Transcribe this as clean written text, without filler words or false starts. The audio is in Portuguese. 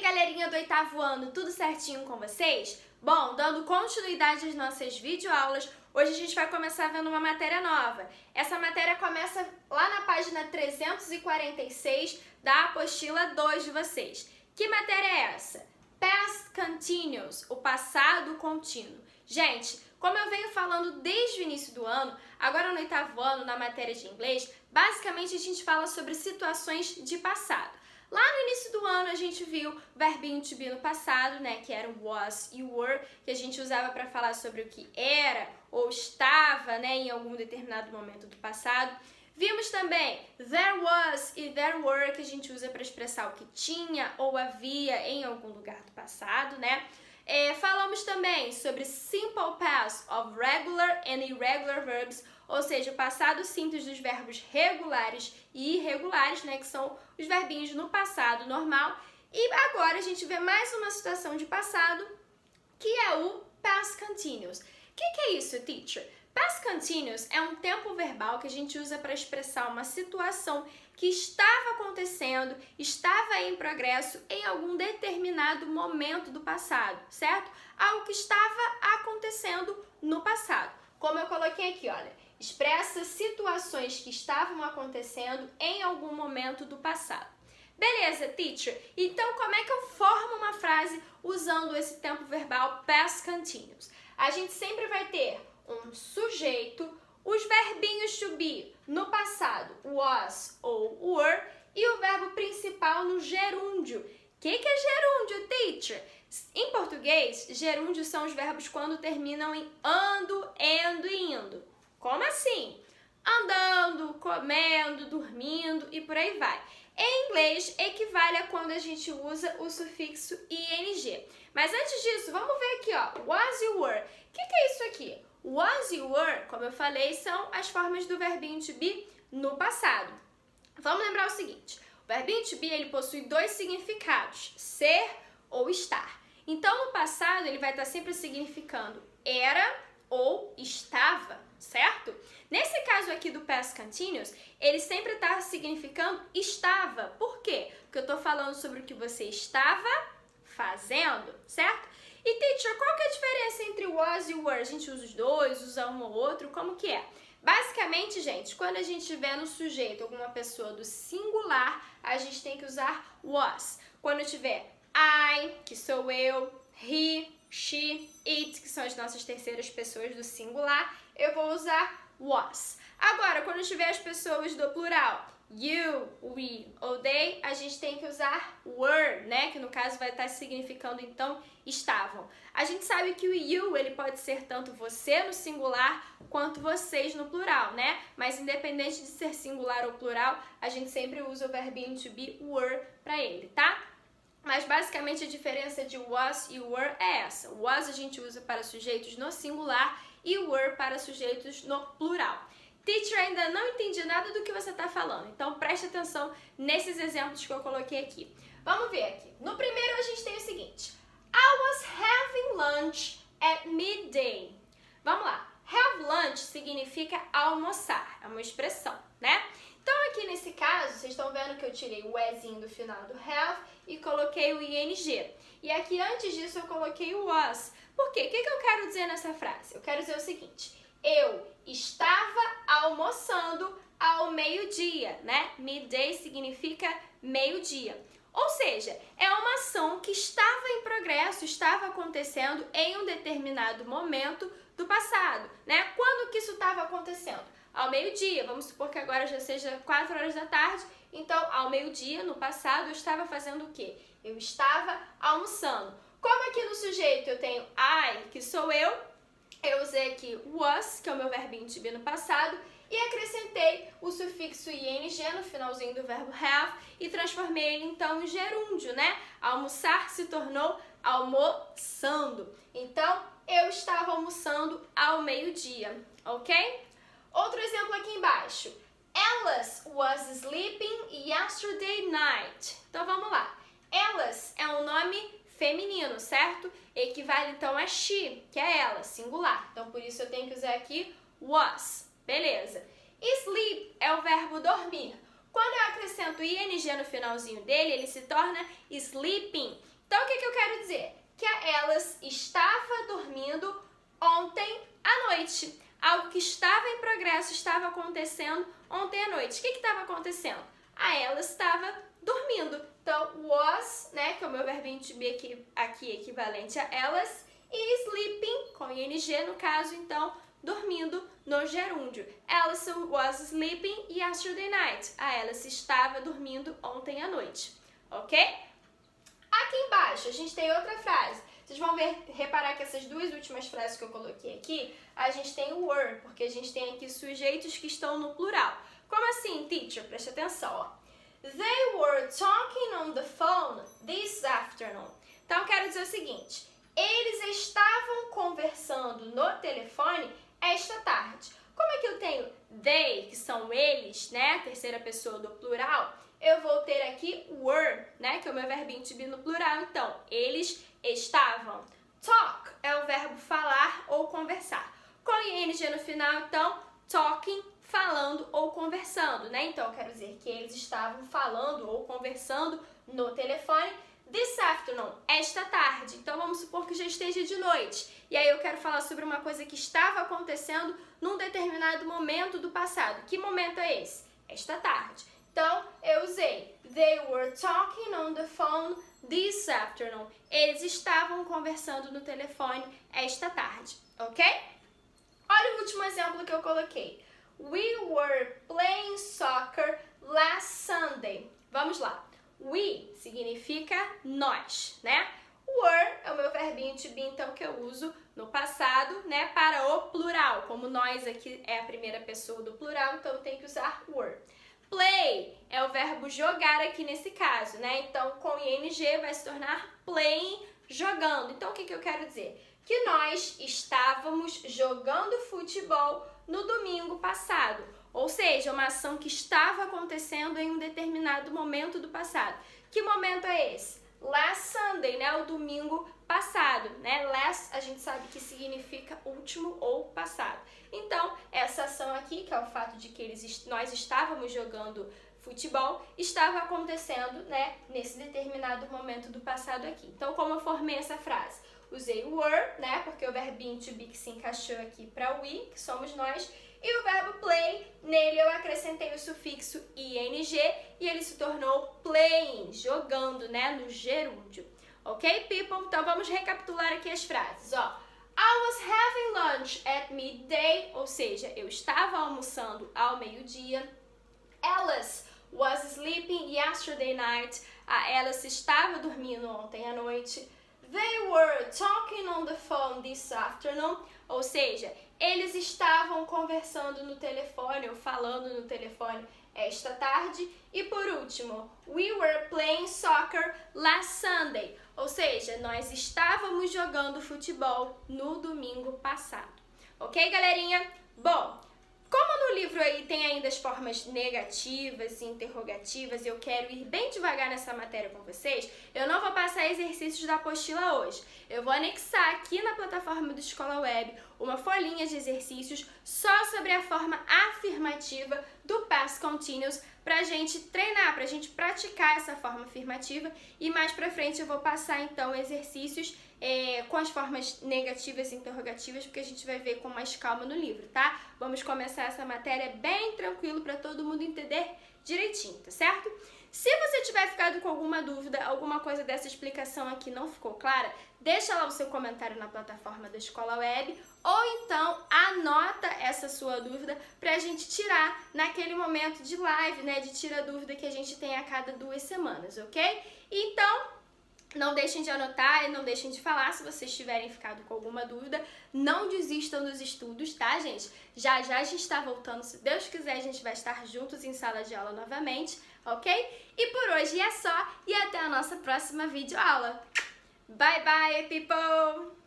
galerinha do oitavo ano, tudo certinho com vocês? Bom, dando continuidade às nossas videoaulas, hoje a gente vai começar vendo uma matéria nova. Essa matéria começa lá na página 346 da apostila 2 de vocês. Que matéria é essa? Past Continuous, o passado contínuo. Gente, como eu venho falando desde o início do ano, agora no oitavo ano, na matéria de inglês, basicamente a gente fala sobre situações de passado. Lá no início do ano a gente viu o verbinho to be no passado, né, que era o was e o were, que a gente usava para falar sobre o que era ou estava, né, em algum determinado momento do passado. Vimos também there was e there were, que a gente usa para expressar o que tinha ou havia em algum lugar do passado, né? Falamos também sobre simple past of regular and irregular verbs, ou seja, o passado simples dos verbos regulares e irregulares, né, que são os verbinhos no passado normal. E agora a gente vê mais uma situação de passado, que é o past continuous. O que é isso, teacher? Past continuous é um tempo verbal que a gente usa para expressar uma situação que estava acontecendo, estava em progresso em algum determinado momento do passado, certo? Algo que estava acontecendo no passado. Como eu coloquei aqui, olha, expressa situações que estavam acontecendo em algum momento do passado. Beleza, teacher? Então, como é que eu formo uma frase usando esse tempo verbal past continuous? A gente sempre vai ter um sujeito, os verbinhos to be no passado, was ou were, e o verbo principal no gerúndio. O que é gerúndio, teacher? Em português, gerúndios são os verbos quando terminam em ando, endo e indo. Como assim? Andando, comendo, dormindo e por aí vai. Em inglês, equivale a quando a gente usa o sufixo ing. Mas antes disso, vamos ver aqui, ó, was e were. O que é isso aqui? Was e were, como eu falei, são as formas do verbinho to be no passado. Vamos lembrar o seguinte, o verbinho to be ele possui dois significados, ser ou estar. Então, no passado, ele vai estar sempre significando era ou estava, certo? Nesse caso aqui do past continuous, ele sempre está significando estava. Por quê? Porque eu estou falando sobre o que você estava fazendo, certo? E, teacher, qual que é a diferença entre was e were? A gente usa os dois, usa um ou outro, como que é? Basicamente, gente, quando a gente tiver no sujeito alguma pessoa do singular, a gente tem que usar was. Quando tiver I, que sou eu, he, she, it, que são as nossas terceiras pessoas do singular, eu vou usar was. Agora, quando tiver as pessoas do plural, you, we ou they, a gente tem que usar were, né? Que no caso vai estar significando, então, estavam. A gente sabe que o you, ele pode ser tanto você no singular, quanto vocês no plural, né? Mas independente de ser singular ou plural, a gente sempre usa o verbinho to be were para ele, tá? Mas basicamente a diferença de was e were é essa. Was a gente usa para sujeitos no singular e were para sujeitos no plural. Teacher, ainda não entendi nada do que você está falando, então preste atenção nesses exemplos que eu coloquei aqui. Vamos ver aqui. No primeiro a gente tem o seguinte. I was having lunch at midday. Vamos lá. Have lunch significa almoçar, é uma expressão, né? Então aqui nesse caso, vocês estão vendo que eu tirei o ezinho do final do have e coloquei o ing. E aqui antes disso eu coloquei o was. Por quê? O que eu quero dizer nessa frase? Eu quero dizer o seguinte. Eu estava almoçando ao meio-dia, né? Midday significa meio-dia. Ou seja, é uma ação que estava em progresso, estava acontecendo em um determinado momento do passado, né? Quando que isso estava acontecendo? Ao meio-dia, vamos supor que agora já seja 4 horas da tarde, então ao meio-dia, no passado, eu estava fazendo o quê? Eu estava almoçando. Como aqui no sujeito eu tenho I, que sou eu usei aqui was, que é o meu verbinho to be no passado, e acrescentei o sufixo ing no finalzinho do verbo have e transformei ele então em gerúndio, né? Almoçar se tornou almoçando. Então, eu estava almoçando ao meio-dia, ok? Outro exemplo aqui embaixo. Alice was sleeping yesterday night. Então, vamos lá. Alice é um nome feminino, certo? Equivale então a she, que é ela, singular. Então, por isso eu tenho que usar aqui was. Beleza. Sleep é o verbo dormir. Quando eu acrescento ing no finalzinho dele, ele se torna sleeping. Então, o que eu quero dizer? Que a Alice estava dormindo ontem à noite. Algo que estava em progresso, estava acontecendo ontem à noite. O que estava acontecendo? A Alice estava dormindo. Então, was, né, que é o meu verbinho to be aqui equivalente a Alice, e sleeping, com ing no caso, então, dormindo no gerúndio. Alice was sleeping yesterday night. A Alice estava dormindo ontem à noite, ok? Aqui embaixo, a gente tem outra frase. Vocês vão reparar que essas duas últimas frases que eu coloquei aqui, a gente tem o were, porque a gente tem aqui sujeitos que estão no plural. Como assim, teacher? Preste atenção, ó. They were talking on the phone this afternoon. Então, eu quero dizer o seguinte. Eles estavam conversando no telefone esta tarde. Como é que eu tenho they, que são eles, né? Terceira pessoa do plural. Eu vou ter aqui were, né? Que é o meu verbinho to be no plural. Então, eles estavam. Talk é o verbo falar ou conversar. Com ing no final, então, talking, falando ou conversando, né? Então, eu quero dizer que eles estavam falando ou conversando no telefone this afternoon, esta tarde. Então, vamos supor que já esteja de noite. E aí, eu quero falar sobre uma coisa que estava acontecendo num determinado momento do passado. Que momento é esse? Esta tarde. Então, eu usei they were talking on the phone this afternoon. Eles estavam conversando no telefone esta tarde, ok? Olha o último exemplo que eu coloquei. We were playing soccer last Sunday. Vamos lá. We significa nós, né? Were é o meu verbinho to be, então, que eu uso no passado, né? Para o plural. Como nós aqui é a primeira pessoa do plural, então eu tenho que usar were. Play é o verbo jogar aqui nesse caso, né? Então, com ing vai se tornar playing, jogando. Então, o que eu quero dizer? Que nós estávamos jogando futebol no domingo passado. Ou seja, uma ação que estava acontecendo em um determinado momento do passado. Que momento é esse? Last Sunday, né? O domingo passado, né? Last, a gente sabe que significa último ou passado. Então, essa ação aqui, que é o fato de que nós estávamos jogando futebol, estava acontecendo, né? Nesse determinado momento do passado aqui. Então, como eu formei essa frase? Usei were, né? Porque o verbinho to be que se encaixou aqui para we, que somos nós. E o verbo play, nele eu acrescentei o sufixo ing e ele se tornou playing, jogando, né, no gerúndio. Ok, people? Então vamos recapitular aqui as frases, ó. I was having lunch at midday, ou seja, eu estava almoçando ao meio-dia. Alice was sleeping yesterday night. A Alice estava dormindo ontem à noite. They were talking on the phone this afternoon, ou seja, eles estavam conversando no telefone ou falando no telefone esta tarde. E por último, we were playing soccer last Sunday, ou seja, nós estávamos jogando futebol no domingo passado. Ok, galerinha? Bom, como no livro aí tem ainda as formas negativas e interrogativas e eu quero ir bem devagar nessa matéria com vocês, eu não vou passar exercícios da apostila hoje. Eu vou anexar aqui na plataforma do Escola Web uma folhinha de exercícios só sobre a forma afirmativa do past continuous pra gente treinar, pra gente praticar essa forma afirmativa e mais pra frente eu vou passar então exercícios com as formas negativas e interrogativas, porque a gente vai ver com mais calma no livro, tá? Vamos começar essa matéria bem tranquilo para todo mundo entender direitinho, tá certo? Se você tiver ficado com alguma dúvida, alguma coisa dessa explicação aqui não ficou clara, deixa lá o seu comentário na plataforma da Escola Web ou então anota essa sua dúvida pra gente tirar naquele momento de live, né, de tira dúvida que a gente tem a cada 2 semanas, ok? Então, não deixem de anotar e não deixem de falar se vocês tiverem ficado com alguma dúvida. Não desistam dos estudos, tá, gente? Já já a gente está voltando. Se Deus quiser, a gente vai estar juntos em sala de aula novamente, ok? E por hoje é só e até a nossa próxima videoaula. Bye, bye, people!